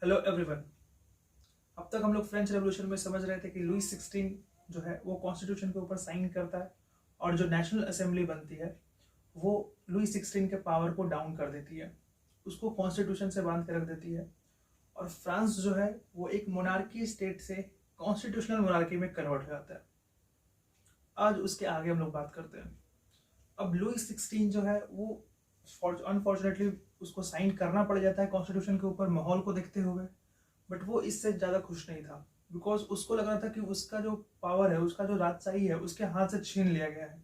Hello everyone. अब तक हम लोग फ्रेंच रेवोल्यूशन में समझ रहे थे कि लुई 16 जो है वो कॉन्स्टिट्यूशन के ऊपर साइन करता है और जो नेशनल असेंबली बनती है वो लुई 16 के पावर को डाउन कर देती है, उसको कॉन्स्टिट्यूशन से बांध के रख देती है और फ्रांस जो है वो एक मोनार्की स्टेट से कॉन्स्टिट्यूशनल मोनार्की में कन्वर्ट हो जाता है। आज उसके आगे हम लोग बात करते हैं। अब लुई 16 जो है वो अनफॉर्चुनेटली उसको साइन करना पड़ जाता है कॉन्स्टिट्यूशन के ऊपर माहौल को देखते हुए, बट वो इससे ज़्यादा खुश नहीं था बिकॉज उसको लग रहा था कि उसका जो पावर है, उसका जो राजशाही है, उसके हाथ से छीन लिया गया है।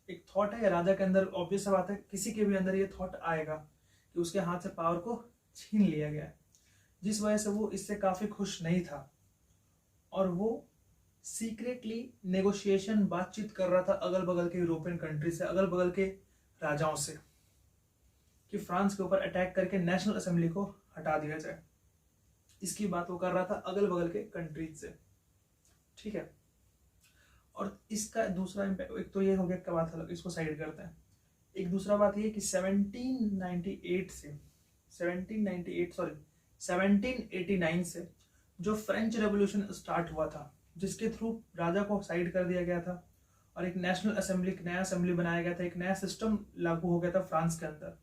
एक थॉट है राजा के अंदर, ऑब्वियस बात है किसी के भी अंदर ये थॉट आएगा कि उसके हाथ से पावर को छीन लिया गया है, जिस वजह से वो इससे काफ़ी खुश नहीं था और वो सीक्रेटली नेगोशिएशन बातचीत कर रहा था अगल बगल के यूरोपियन कंट्री से, अगल बगल के राजाओं से, कि फ्रांस के ऊपर अटैक करके नेशनल असेंबली को हटा दिया जाए। इसकी बात वो कर रहा था अगल बगल के कंट्रीज से, ठीक है। और इसका दूसरा इम्पैक्ट, एक तो ये हो गया क्या बात है, इसको साइड करते हैं। एक दूसरा बात ये कि 1789 से जो फ्रेंच रेवोल्यूशन स्टार्ट हुआ था, जिसके थ्रू राजा को साइड कर दिया गया था और एक नेशनल असेंबली, एक नया असेंबली बनाया गया था, एक नया सिस्टम लागू हो गया था फ्रांस के अंदर।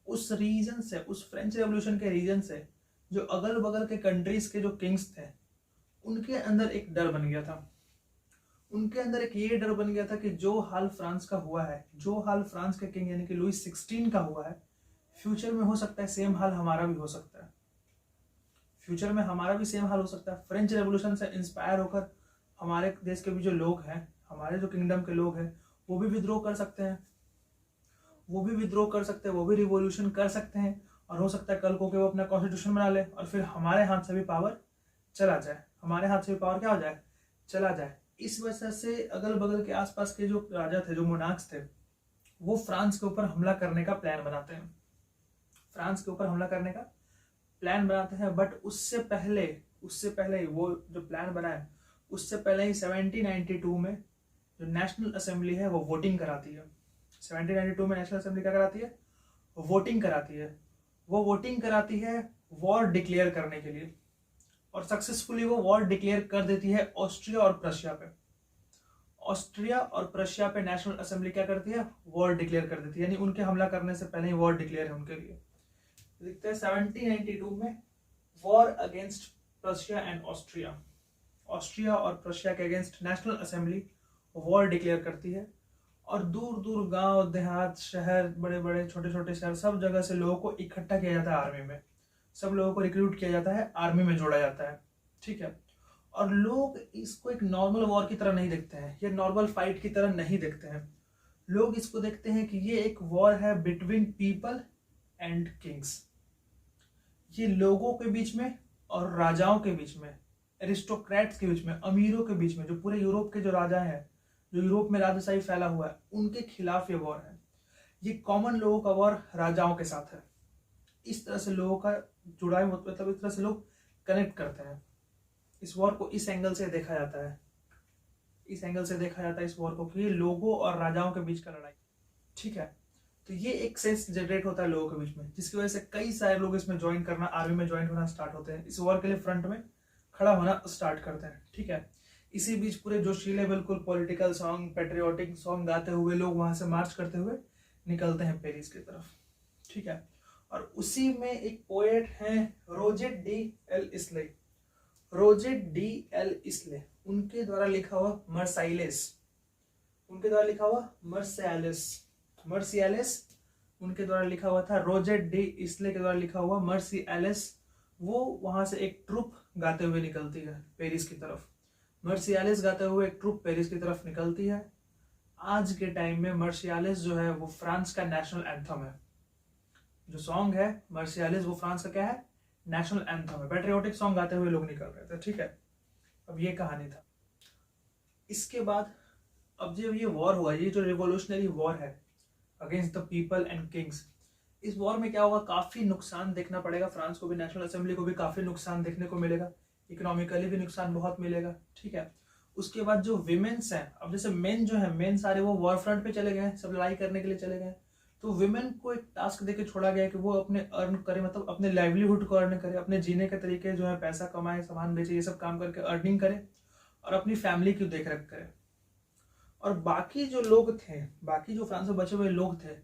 उस रीजन से, उस फ्रेंच रेवोल्यूशन के रीजन से जो अगल बगल के कंट्रीज के जो किंग्स थे उनके अंदर एक डर बन गया था। उनके अंदर एक ये डर बन गया था कि जो हाल फ्रांस का हुआ है, जो हाल फ्रांस के किंग यानी कि लुई 16 का हुआ है, फ्यूचर में हो सकता है सेम हाल हमारा भी हो सकता है। फ्यूचर में हमारा भी सेम हाल हो सकता है। फ्रेंच रेवोल्यूशन से इंस्पायर होकर हमारे देश के भी जो लोग हैं, हमारे जो किंगडम के लोग हैं, वो भी विद्रोह कर सकते हैं, वो भी विद्रोह कर सकते हैं, वो भी रिवॉल्यूशन कर सकते हैं और हो सकता है कल को कि वो अपना कॉन्स्टिट्यूशन बना ले और फिर हमारे हाथ से भी पावर चला जाए, हमारे हाथ से भी पावर क्या हो जाए, चला जाए। इस वजह से अगल बगल के आसपास के जो राजा थे, जो मोनार्क्स थे, वो फ्रांस के ऊपर हमला करने का प्लान बनाते हैं, फ्रांस के ऊपर हमला करने का प्लान बनाते हैं। बट उससे पहले वो जो प्लान बना है, उससे पहले ही 1792 में जो नेशनल असेंबली है वो वोटिंग कराती है। 1792 में नेशनल असेंबली क्या कराती है, वोटिंग कराती है। वो वोटिंग कराती है वॉर डिक्लेयर करने के लिए और सक्सेसफुली वो वॉर डिक्लेयर कर देती है ऑस्ट्रिया और प्रशिया पे। ऑस्ट्रिया और प्रशिया पे नेशनल असेंबली क्या करती है, वॉर डिक्लेयर कर देती है, यानी उनके हमला करने से पहले ही वॉर डिक्लेयर है उनके लिए। देखते हैं 1792 में war against Prussia and Austria, Austria और प्रशिया के against national assembly war declare करती है और दूर दूर गांव देहात शहर, बड़े बड़े छोटे छोटे शहर, सब जगह से लोगों को इकट्ठा किया जाता है आर्मी में, सब लोगों को रिक्रूट किया जाता है, आर्मी में जोड़ा जाता है, ठीक है। और लोग इसको एक नॉर्मल वॉर की तरह नहीं देखते हैं, ये नॉर्मल फाइट की तरह नहीं देखते हैं। लोग इसको देखते हैं कि ये एक वॉर है बिटवीन पीपल एंड किंग्स, ये लोगों के बीच में और राजाओं के बीच में, एरिस्टोक्रेट्स के बीच में, अमीरों के बीच में, जो पूरे यूरोप के जो राजा हैं, जो यूरोप में राजशाही फैला हुआ है, उनके खिलाफ ये वॉर है। ये कॉमन लोगों का वॉर राजाओं के साथ है। इस तरह से लोगों का जुड़ाव, मतलब इस तरह से लोग कनेक्ट करते हैं। इस वॉर को इस एंगल से देखा जाता है, इस एंगल से देखा जाता है इस वॉर को कि लोगों और राजाओं के बीच का लड़ाई, ठीक है। तो ये एक सेंस जनरेट होता है लोगों के बीच में, जिसकी वजह से कई सारे लोग इसमें ज्वाइन करना, आर्मी में ज्वाइन होना स्टार्ट होते हैं, इस वॉर के लिए फ्रंट में खड़ा होना स्टार्ट करते हैं, ठीक है। इसी बीच पूरे जोशीले बिल्कुल पॉलिटिकल सॉन्ग, पेट्रियोटिक सॉन्ग गाते हुए लोग वहां से मार्च करते हुए निकलते हैं पेरिस की तरफ, ठीक है। और उसी में एक पोएट हैं Rouget de Lisle, Rouget de Lisle, उनके द्वारा लिखा हुआ मर्साइलेस, उनके द्वारा लिखा हुआ मर्सियालेस, मर्सियालेस उनके द्वारा लिखा हुआ था, रोजेट डी इसले के द्वारा लिखा हुआ मर्सियालेस। वो वहां से एक ट्रुप गाते हुए निकलती है पेरिस की तरफ, मर्सियालेस गाते हुए एक ट्रुप पेरिस की तरफ निकलती है। आज के टाइम में मर्सियालेस जो है वो फ्रांस का नेशनल एंथम है। जो सॉन्ग है मर्सियालेस वो फ्रांस का क्या है, नेशनल एंथम है। पेट्रियोटिक सॉन्ग गाते हुए लोग निकल रहे थे, ठीक है। अब ये कहानी था। इसके बाद अब जब ये वॉर हुआ, ये जो रिवोल्यूशनरी वॉर है against the people and Kings, इस वॉर में क्या होगा, काफी नुकसान देखना पड़ेगा फ्रांस को भी, नेशनल असेंबली को भी काफी नुकसान देखने को मिलेगा, इकोनॉमिकली भी नुकसान बहुत मिलेगा, ठीक है। उसके बाद जो विमेन्स हैं, अब जैसे मेन जो है, मेन सारे वो वॉर फ्रंट पे चले गए, सब लड़ाई करने के लिए चले गए, तो विमेन को एक टास्क देके छोड़ा गया कि वो अपने अर्न करे, मतलब अपने लाइवलीहुड को अर्न करे, अपने जीने के तरीके जो है पैसा कमाए, सामान बेचे, ये सब काम करके अर्निंग करे और अपनी फैमिली की देख रेख करे। और बाकी जो लोग थे, बाकी जो फ्रांस में बचे हुए लोग थे,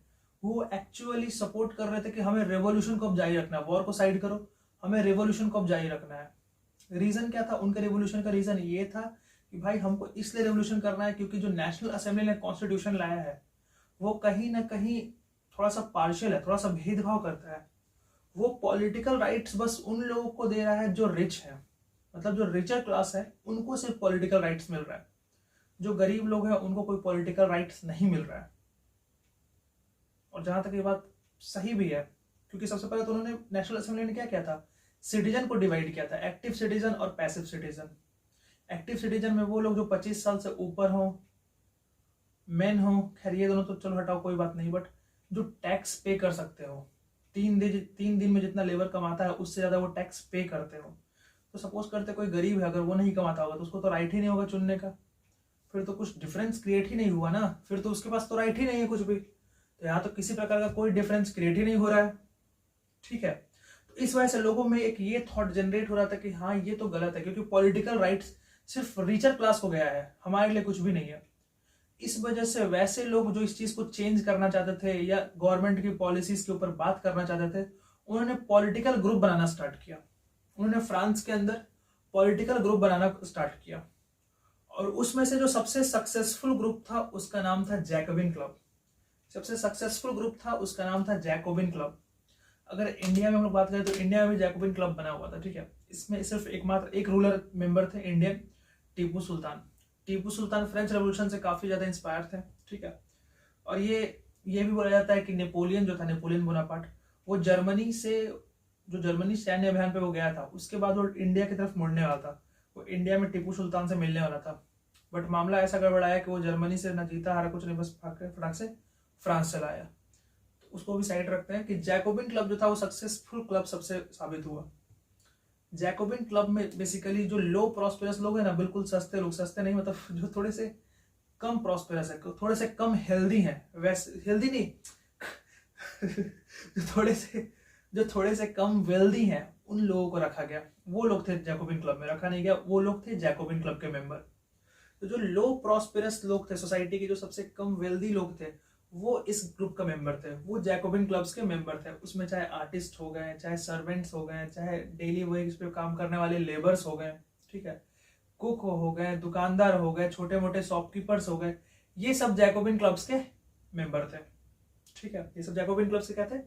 वो एक्चुअली सपोर्ट कर रहे थे कि हमें रेवोल्यूशन को अब जारी रखना है, वॉर को साइड करो, हमें रेवोल्यूशन को अब जारी रखना है। रीजन क्या था उनके रेवोल्यूशन का? रीजन ये था कि भाई हमको इसलिए रेवोल्यूशन करना है क्योंकि जो नेशनल असेंबली ने कॉन्स्टिट्यूशन लाया है वो कहीं ना कहीं थोड़ा सा पार्शियल है, थोड़ा सा भेदभाव करता है। वो पॉलिटिकल राइट्स बस उन लोगों को दे रहा है जो रिच है, मतलब जो रिचर क्लास है उनको सिर्फ पॉलिटिकल राइट्स मिल रहा है, जो गरीब लोग हैं उनको कोई पॉलिटिकल राइट्स नहीं मिल रहा है। और जहां तक ये बात सही भी है, क्योंकि सबसे पहले तो उन्होंने नेशनल असेंबली ने क्या किया था, सिटीजन को डिवाइड किया था, एक्टिव सिटीजन और पैसिव सिटीजन। एक्टिव सिटीजन में वो लोग जो 25 साल से ऊपर हो, मेन हो, खैर ये दोनों तो चलो हटाओ कोई बात नहीं, बट जो टैक्स पे कर सकते हो, 3 दिन में जितना लेबर कमाता है उससे ज्यादा वो टैक्स पे करते हो। तो सपोज करते कोई गरीब है, अगर वो नहीं कमाता होगा तो उसको तो राइट ही नहीं होगा चुनने का, फिर तो कुछ डिफरेंस क्रिएट ही नहीं हुआ ना, फिर तो उसके पास तो राइट ही नहीं है कुछ भी। तो यहाँ तो किसी प्रकार का कोई डिफरेंस क्रिएट ही नहीं हो रहा है, ठीक है। तो इस वजह से लोगों में एक ये थॉट जनरेट हो रहा था कि हाँ ये तो गलत है, क्योंकि पॉलिटिकल राइट्स सिर्फ रिचर क्लास को गया है, हमारे लिए कुछ भी नहीं है। इस वजह से वैसे लोग जो इस चीज को चेंज करना चाहते थे या गवर्नमेंट की पॉलिसीज के ऊपर बात करना चाहते थे, उन्होंने पॉलिटिकल ग्रुप बनाना स्टार्ट किया। उन्होंने फ्रांस के अंदर पॉलिटिकल ग्रुप बनाना स्टार्ट किया, और उसमें से जो सबसे सक्सेसफुल ग्रुप था उसका नाम था जैकोबिन क्लब। सबसे सक्सेसफुल ग्रुप था उसका नाम था जैकोबिन क्लब। अगर इंडिया में हम लोग बात करें तो इंडिया में भी जैकोबिन क्लब बना हुआ था, ठीक है। इसमें सिर्फ एकमात्र एक रूलर मेंबर थे Indian, Tipu Sultan. Tipu Sultan French revolution से काफी ज्यादा इंस्पायर थे, ठीक है। और ये भी बोला जाता है कि नेपोलियन जो था, नेपोलियन बोनापार्ट, वो जर्मनी सैन्य अभियान पे वो गया था, उसके बाद वो इंडिया की तरफ मुड़ने वाला था, वो इंडिया में टीपू सुल्तान से मिलने वाला था। बट मामला ऐसा गड़बड़ाया कि वो जर्मनी से ना जीता हारा कुछ नहीं, बस फटाक से फ्रांस चला आया। तो उसको भी साइड रखते हैं कि जैकोबिन क्लब जो था वो सक्सेसफुल क्लब सबसे साबित हुआ। जैकोबिन क्लब में बेसिकली जो लो प्रॉस्पेरस लोग हैं ना, बिल्कुल सस्ते लोग, सस्ते नहीं मतलब जो थोड़े से कम प्रॉस्पेरस है, थोड़े से कम हेल्दी हैं, वैसे हेल्दी नहीं जो थोड़े से कम वेल्दी हैं, उन लोगों को रखा गया। वो लोग थे जैकोबिन क्लब में, रखा नहीं गया, वो लोग थे जैकोबिन क्लब के मेंबर। तो जो लो प्रॉस्पेरस लोग थे, सोसाइटी के जो सबसे कम वेल्दी लोग थे, वो इस ग्रुप का मेंबर थे, वो जैकोबिन क्लब्स के मेंबर थे। उसमें चाहे आर्टिस्ट हो गए, चाहे सर्वेंट्स हो गए, चाहे डेली वेज पे काम करने वाले लेबर्स हो गए, ठीक है, कुक हो गए, दुकानदार हो गए, छोटे मोटे शॉपकीपर्स हो गए, ये सब जैकोबिन क्लब्स के मेंबर थे, ठीक है। ये सब जैकोबिन क्लब्स के क्या थे?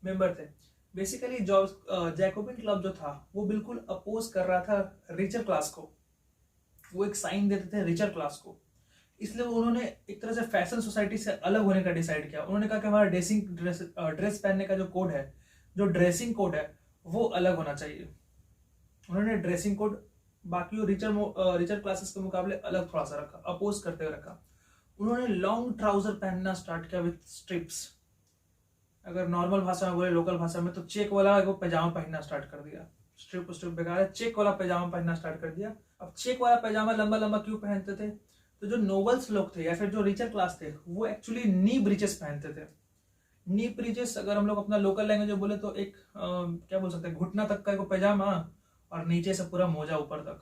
मेंबर थे। बेसिकली जैकोबिन क्लब जो था वो बिल्कुल अपोज कर रहा था रिचर क्लास को, वो एक साइन देते थे रिचर क्लास को। इसलिए उन्होंने एक तरह से फैशन सोसाइटी से अलग होने का डिसाइड किया। उन्होंने कहा कि हमारा ड्रेस पहनने का जो कोड है, जो ड्रेसिंग कोड है, वो अलग होना चाहिए। उन्होंने ड्रेसिंग कोड बाकी रिचर क्लासेस के मुकाबले अलग थोड़ा सा रखा, अपोज करते हुए रखा। उन्होंने लॉन्ग ट्राउजर पहनना स्टार्ट किया विथ स्ट्रिप्स। अगर नॉर्मल भाषा में बोले, लोकल भाषा में, तो चेक वाला वो पैजामा पहनना स्टार्ट कर दिया। स्ट्रिप बेकार है, चेक वाला पैजामा पहनना स्टार्ट कर दिया। अब चेक वाला पैजामा लंबा लंबा क्यों पहनते थे? तो जो नोबल्स लोग थे या फिर जो रिचर क्लास थे, वो एक्चुअली नी ब्रीचेस पहनते थे। नी ब्रीचेस अगर हम लोग अपना लोकल लैंग्वेज में बोले तो एक क्या बोल सकते हैं, घुटना तक का एक पैजामा और नीचे से पूरा मोजा ऊपर तक,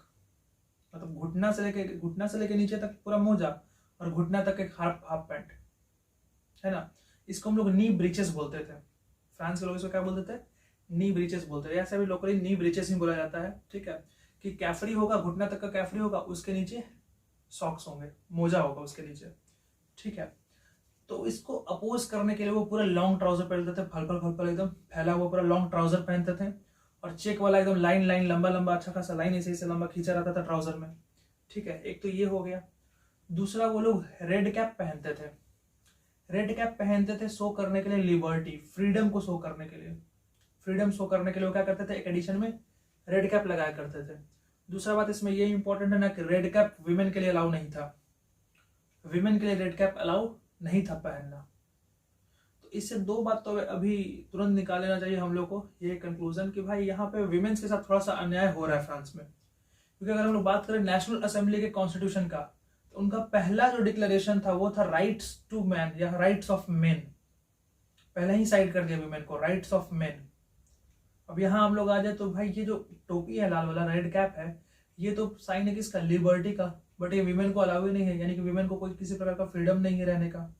मतलब घुटना से लेके नीचे तक पूरा मोजा और घुटना तक एक हाफ पैंट, है ना। इसको हम लोग नी ब्रीचेस बोलते थे। फ्रांस के लोग इसको क्या बोलते थे? नी ब्रीचेस बोलते थे। ऐसे भी लोकली नी ब्रीचेस ही बोला जाता है, ठीक है। कि कैफरी होगा, घुटना तक का कैफरी होगा, उसके नीचे सॉक्स होंगे, मोजा होगा उसके नीचे, ठीक है। तो इसको अपोज करने के लिए वो पूरा लॉन्ग ट्राउजर पहनते थे, फल एकदम फैला हुआ पूरा लॉन्ग ट्राउजर पहनते थे, और चेक वाला एकदम लाइन लंबा अच्छा खासा लाइन ऐसे लंबा खींचा रहता था ट्राउजर में, ठीक है। एक तो ये हो गया। दूसरा, वो लोग रेड कैप पहनते थे। रेड कैप पहनते थे शो करने के लिए लिबर्टी, फ्रीडम को शो करने के लिए। फ्रीडम शो करने के लिए वो क्या करते थे? एक एडिशन में रेड कैप लगाया करते थे। दूसरा बात इसमें ये इंपॉर्टेंट है ना कि रेड कैप विमेन के लिए अलाउ नहीं था। विमेन के लिए रेड कैप अलाउ नहीं था पहनना। तो इससे दो बात तो अभी तुरंत निकाल लेना चाहिए हम लोग को, ये कंक्लूजन कि भाई यहाँ पे विमेन्स के साथ थोड़ा सा अन्याय हो रहा है फ्रांस में। क्योंकि अगर हम लोग बात करें नेशनल असेंबली के कॉन्स्टिट्यूशन का, तो उनका पहला जो डिक्लेरेशन था वो था राइट्स टू मैन या राइट्स ऑफ मेन। पहले ही साइड कर दिया वीमेन को, राइट्स ऑफ मेन। अब यहाँ हम लोग आ जाए तो भाई ये जो टोपी है लाल वाला, रेड कैप है, ये तो साइन है किसका, लिबर्टी का, बट ये वीमेन को अलाउ ही नहीं है, यानी कि वीमेन को कोई किसी प्रकार का फ्रीडम नहीं है रहने का,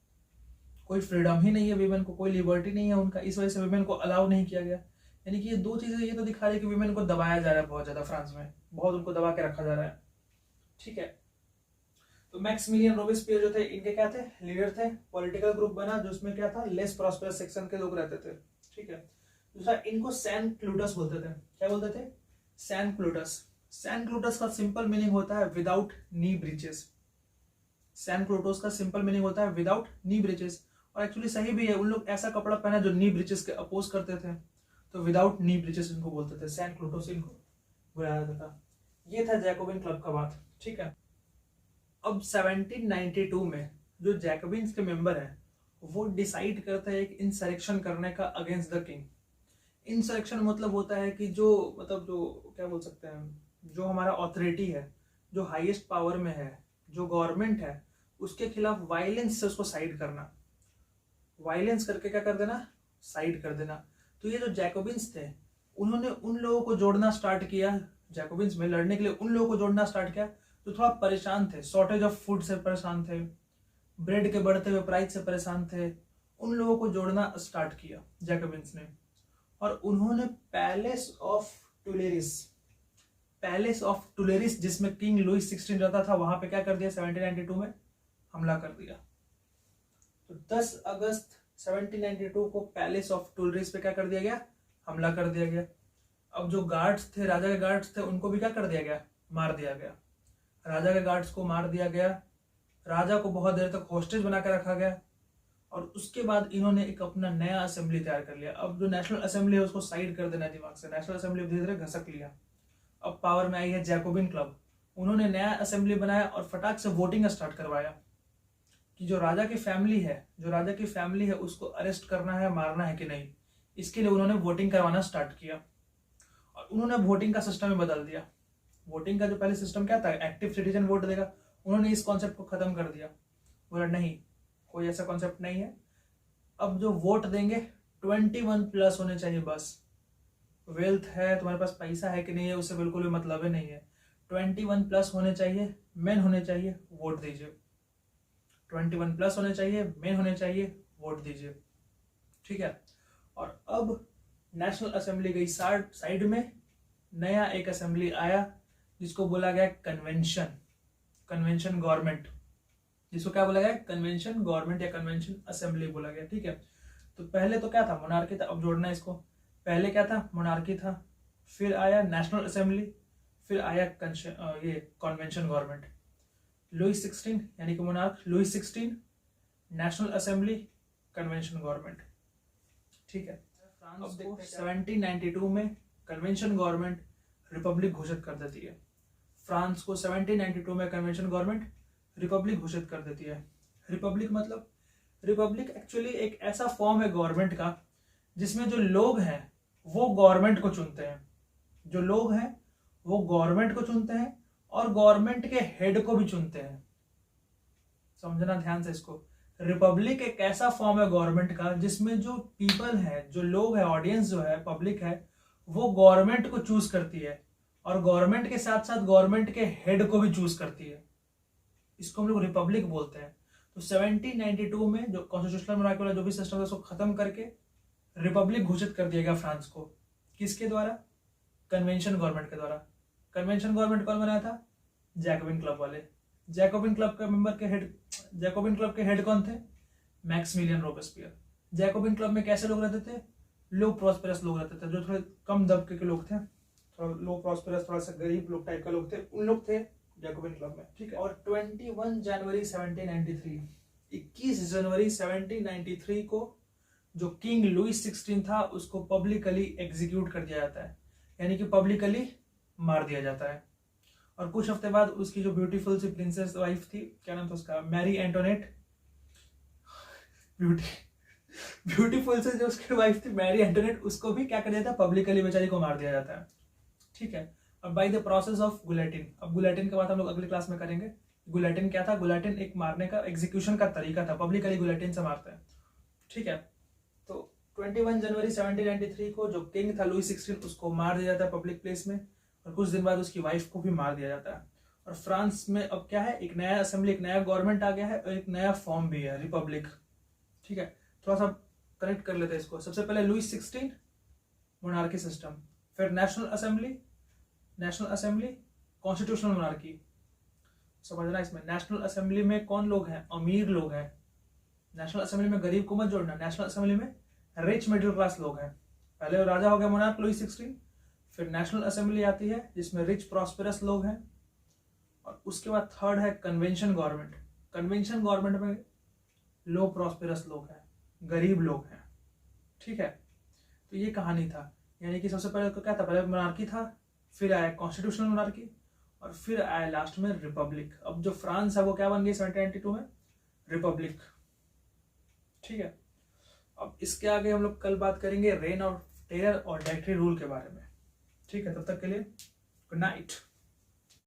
कोई फ्रीडम ही नहीं है वीमेन को, कोई लिबर्टी नहीं है उनका, इस वजह से वीमेन को अलाउ नहीं किया गया। यानी कि ये दो चीजें ये तो दिखा रही है कि वीमेन को दबाया जा रहा है बहुत ज्यादा, फ्रांस में बहुत उनको दबा के रखा जा रहा है। ठीक है, तो मैक्सिमिलियन रोबेस्पियर जो थे इनके क्या थे, लीडर थे, पॉलिटिकल ग्रुप बना जो उसमें क्या था, लेस प्रॉस्पेरस सेक्शन के लोग रहते थे। ठीक है, दूसरा इनको सैन क्लूटस बोलते थे। क्या बोलते थे, सैन क्लूटस। सैन क्लूटस का सिंपल मीनिंग होता है विदाउट नी ब्रीचेस। सैन क्लूटस का सिंपल मीनिंग होता है विदाउट नी ब्रीचेस, और एक्चुअली सही भी है, उन लोग ऐसा कपड़ा पहना जो नी ब्रीचेस के अपोज करते थे, तो विदाउट नी ब्रीचेस इनको बोलते थे, सैन क्लूटस इनको बुलाया जाता था। ये था जैकोबिन क्लब का बात। ठीक है, अब 1792 में जो जैकोबिन्स के मेंबर हैं वो डिसाइड करते हैं एक इंसरेक्शन करने का अगेंस्ट द किंग। इंसरेक्शन मतलब होता है कि जो क्या बोल सकते हैं, जो हमारा ऑथोरिटी है, जो हाईएस्ट पावर में है, जो गवर्नमेंट है, उसके खिलाफ वायलेंस से उसको साइड करना, वायलेंस करके क्या कर देना, साइड कर देना। तो ये जो जैकोबिन्स थे उन्होंने उन लोगों को जोड़ना स्टार्ट किया, जैकोबिन्स में लड़ने के लिए उन लोगों को जोड़ना स्टार्ट किया जो थोड़ा परेशान थे, शॉर्टेज ऑफ फूड से परेशान थे, ब्रेड के बढ़ते हुए प्राइस से परेशान थे, उन लोगों को जोड़ना स्टार्ट किया जैकोबिन्स ने। और उन्होंने पैलेस ऑफ टुलेरिस जिसमें किंग लुइस 16 रहता था, वहां पे क्या कर दिया, 1792 में हमला कर दिया। तो 10 अगस्त 1792 को पैलेस ऑफ टुलेरिस पे क्या कर दिया गया, हमला कर दिया गया। अब जो गार्ड्स थे, राजा के गार्ड्स थे, उनको भी क्या कर दिया गया, मार दिया गया। राजा के गार्ड्स को मार दिया गया, राजा को बहुत देर तक होस्टेज बना कर रखा गया, और उसके बाद इन्होंने एक अपना नया असेंबली तैयार कर लिया। अब जो नेशनल असेंबली है उसको साइड कर देना दिमाग से, नेशनल असेंबली धीरे धीरे घसक लिया। अब पावर में आई है जैकोबिन क्लब, उन्होंने नया असेंबली बनाया और फटाक से वोटिंग स्टार्ट करवाया कि जो राजा की फैमिली है उसको अरेस्ट करना है, मारना है कि नहीं। इसके लिए उन्होंने वोटिंग करवाना स्टार्ट किया, और उन्होंने वोटिंग का सिस्टम ही बदल दिया। वोटिंग का जो पहले सिस्टम क्या था, एक्टिव सिटीजन वोट देगा, उन्होंने इस कॉन्सेप्ट को खत्म कर दिया। बोला नहीं, कोई ऐसा कॉन्सेप्ट नहीं है, अब जो वोट देंगे 21+ होने चाहिए बस। वेल्थ है, तुम्हारे पास पैसा है कि नहीं है, उससे बिल्कुल भी मतलब ही नहीं है, 21+ होने चाहिए, मेन होने चाहिए, वोट दीजिए। 21+ होने चाहिए, मेन होने चाहिए, वोट दीजिए। ठीक है, और अब नेशनल असेंबली गई साइड में, नया एक असेंबली आया जिसको बोला गया कन्वेंशन गवर्नमेंट, जिसको क्या बोला गया, कन्वेंशन गवर्नमेंट या कन्वेंशन असेंबली बोला गया। ठीक है, तो पहले तो क्या था, मोनार्की था। अब जोड़ना है इसको, पहले क्या था, मोनार्की था, फिर आया नेशनल असेंबली, फिर आया ये कन्वेंशन गवर्नमेंट। लुइस 16 यानी कि monarch Louis 16, national assembly, convention government. ठीक है, फ्रांस को 1792 में कन्वेंशन गवर्नमेंट रिपब्लिक घोषित कर देती है। फ्रांस को 1792 में कन्वेंशन गवर्नमेंट रिपब्लिक घोषित कर देती है। रिपब्लिक मतलब, रिपब्लिक एक्चुअली एक ऐसा फॉर्म है गवर्नमेंट का जिसमें जो लोग हैं वो गवर्नमेंट को चुनते हैं, जो लोग हैं वो गवर्नमेंट को चुनते हैं और गवर्नमेंट के हेड को भी चुनते हैं। समझना ध्यान से इसको, रिपब्लिक एक ऐसा फॉर्म है गवर्नमेंट का जिसमें जो पीपल है, जो लोग है, ऑडियंस जो है, पब्लिक है, वो गवर्नमेंट को चूज करती है और गवर्नमेंट के साथ साथ गवर्नमेंट के हेड को भी चूज करती है। इसको हम लोग रिपब्लिक बोलते हैं। तो 1792 में जो कॉन्स्टिट्यूशनल मोनार्की वाला जो भी सिस्टम है उसको खत्म करके रिपब्लिक घोषित कर दिया गया फ्रांस को। किसके द्वारा, कन्वेंशन गवर्नमेंट के द्वारा। कन्वेंशन गवर्नमेंट कौन बनाया था, जैकोबिन क्लब वाले। जैकोबिन क्लब के हेड कौन थे, मैक्सिमिलियन रोबेस्पियर। जैकोबिन क्लब में कैसे लोग रहते थे, लो प्रॉस्पेरस लोग रहते थे, जो थोड़े कम दबके के लोग थे, थोड़ा लो प्रॉस्पेरस, थोड़ा सा गरीब लोग टाइप का लोग थे, उन लोग थे जैकोबिन क्लब में। ठीक है, और 21 जनवरी 1793, 21 जनवरी 1793 को जो किंग लुइस 16 था उसको पब्लिकली एग्जीक्यूट कर दिया जाता है, यानी कि पब्लिकली मार दिया जाता है। और कुछ हफ्ते बाद उसकी जो ब्यूटीफुल सी प्रिंसेस वाइफ थी, क्या नाम था उसका, मैरी एंटोनेट, ब्यूटीफुल से जो उसकी वाइफ थी मैरी एंटोनेट, उसको भी क्या कर दिया था, पब्लिकली बेचारी को मार दिया जाता है। ठीक है, और by the process of guillotine. अब गुलेटिन के बाद हम लोग अगली क्लास में करेंगे। गुलेटिन क्या था, गुलेटिन एक मारने का, एग्जीक्यूशन का तरीका था, पब्लिकली गुलेटिन से मारते हैं। ठीक है, तो 21 जनवरी 1793 को जो किंग था लुई 16 उसको मार दिया जाता है पब्लिक प्लेस में, और कुछ दिन बाद उसकी वाइफ को भी मार दिया जाता है। और फ्रांस में अब क्या है, एक नया असेंबली, एक नया गवर्नमेंट आ गया है और एक नया फॉर्म भी है, रिपब्लिक। ठीक है, थोड़ा सा कनेक्ट कर लेते हैं इसको। सबसे पहले लुई 16 मोनार्की सिस्टम, फिर नेशनल असेंबली कॉन्स्टिट्यूशनल मोनार्की। समझना इसमें, नेशनल असेंबली में कौन लोग हैं, अमीर लोग हैं। नेशनल असेंबली में गरीब को मत जोड़ना, नेशनल असेंबली में रिच मिडिल क्लास लोग हैं। पहले राजा हो गया मोनार्क लुई 16, फिर नेशनल असेंबली आती है जिसमें रिच प्रॉस्पेरस लोग हैं, और उसके बाद थर्ड है कन्वेंशन गवर्नमेंट। कन्वेंशन गवर्नमेंट में लो प्रॉस्पेरस लोग हैं, गरीब लोग हैं। ठीक है, तो ये कहानी था। यानी कि सबसे पहले तो क्या था, पहले मोनार्की था, फिर आया कॉन्स्टिट्यूशनल मोनार्की, और फिर आया लास्ट में रिपब्लिक। अब जो फ्रांस है वो क्या बन गई 1792 में, रिपब्लिक। ठीक है, अब इसके आगे हम लोग कल बात करेंगे रेन ऑफ टेरर और डायरेक्टरी रूल के बारे में। ठीक है, तब तक के लिए गुड नाइट।